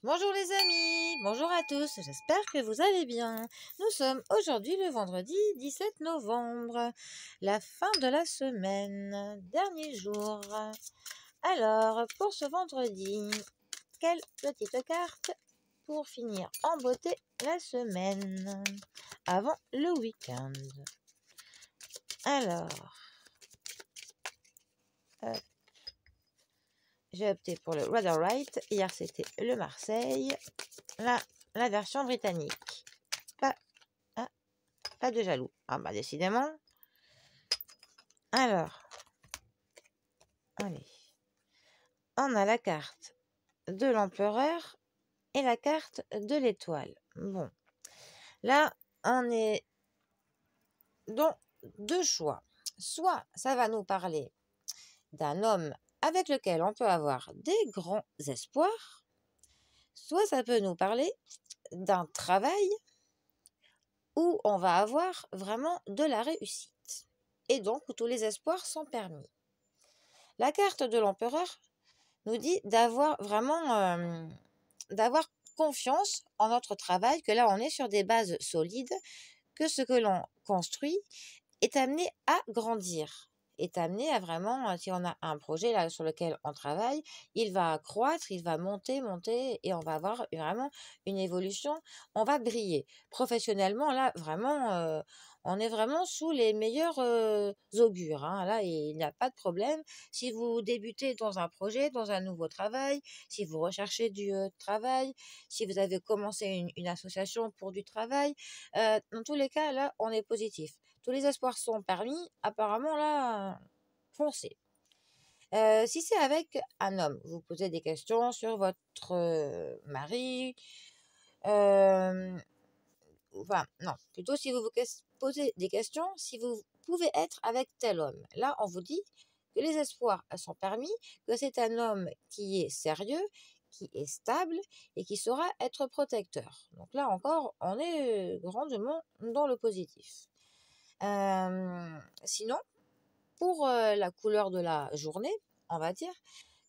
Bonjour les amis, bonjour à tous, j'espère que vous allez bien. Nous sommes aujourd'hui le vendredi 17 novembre, la fin de la semaine, dernier jour. Alors, pour ce vendredi, quelle petite carte pour finir en beauté la semaine, avant le week-end. Alors, j'ai opté pour le Rotherhithe. Hier, c'était le Marseille. La version britannique. Pas de jaloux. Ah bah décidément. Alors, allez. On a la carte de l'empereur et la carte de l'étoile. Bon. Là, on est dans deux choix. Soit ça va nous parler d'un homme avec lequel on peut avoir des grands espoirs, soit ça peut nous parler d'un travail où on va avoir vraiment de la réussite et donc où tous les espoirs sont permis. La carte de l'empereur nous dit d'avoir vraiment d'avoir confiance en notre travail, que là on est sur des bases solides, que ce que l'on construit est amené à grandir, est amené à vraiment, si on a un projet là sur lequel on travaille, il va croître, il va monter, et on va avoir vraiment une évolution, on va briller. Professionnellement, là, vraiment, on est vraiment sous les meilleurs augures, hein. Là, il n'y a pas de problème. Si vous débutez dans un projet, dans un nouveau travail, si vous recherchez du travail, si vous avez commencé une association pour du travail, dans tous les cas, là, on est positif. Tous les espoirs sont permis. Apparemment, là, foncez. Si c'est avec un homme, vous posez des questions sur votre mari. Enfin, non, plutôt si vous vous posez des questions, si vous pouvez être avec tel homme. Là, on vous dit que les espoirs sont permis, que c'est un homme qui est sérieux, qui est stable et qui saura être protecteur. Donc là encore, on est grandement dans le positif. Sinon, pour la couleur de la journée, on va dire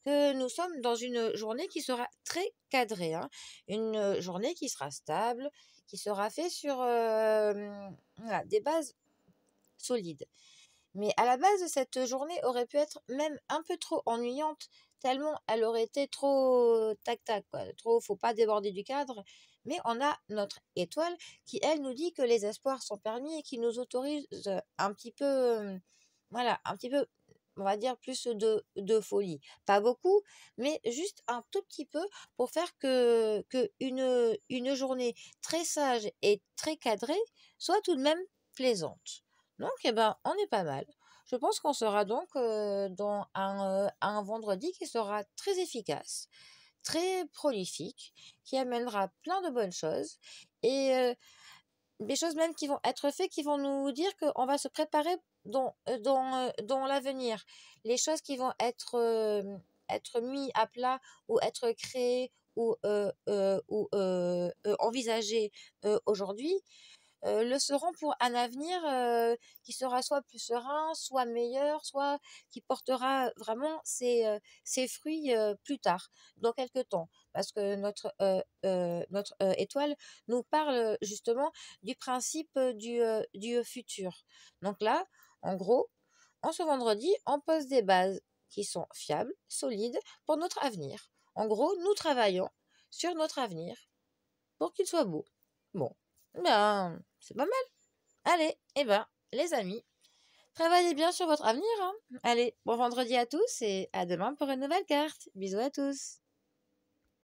que nous sommes dans une journée qui sera très cadrée, hein. Une journée qui sera stable, qui sera faite sur voilà, des bases solides. Mais à la base, cette journée aurait pu être même un peu trop ennuyante, tellement elle aurait été trop tac-tac, quoi. Trop, faut pas déborder du cadre. Mais on a notre étoile qui, elle, nous dit que les espoirs sont permis et qui nous autorise un petit peu, voilà, un petit peu, on va dire, plus de folie. Pas beaucoup, mais juste un tout petit peu pour faire que une journée très sage et très cadrée soit tout de même plaisante. Donc, eh ben, on est pas mal. Je pense qu'on sera donc dans un vendredi qui sera très efficace, très prolifique, qui amènera plein de bonnes choses et des choses même qui vont être faites, qui vont nous dire qu'on va se préparer dans l'avenir. Les choses qui vont être mises à plat ou être créées ou envisagées aujourd'hui le seront pour un avenir qui sera soit plus serein, soit meilleur, soit qui portera vraiment ses fruits plus tard, dans quelques temps. Parce que notre étoile nous parle justement du principe du futur. Donc là, en gros, en ce vendredi, on pose des bases qui sont fiables, solides pour notre avenir. En gros, nous travaillons sur notre avenir pour qu'il soit beau. Bon, ben, c'est pas mal. Allez, eh ben, les amis, travaillez bien sur votre avenir, hein. Allez, bon vendredi à tous et à demain pour une nouvelle carte. Bisous à tous.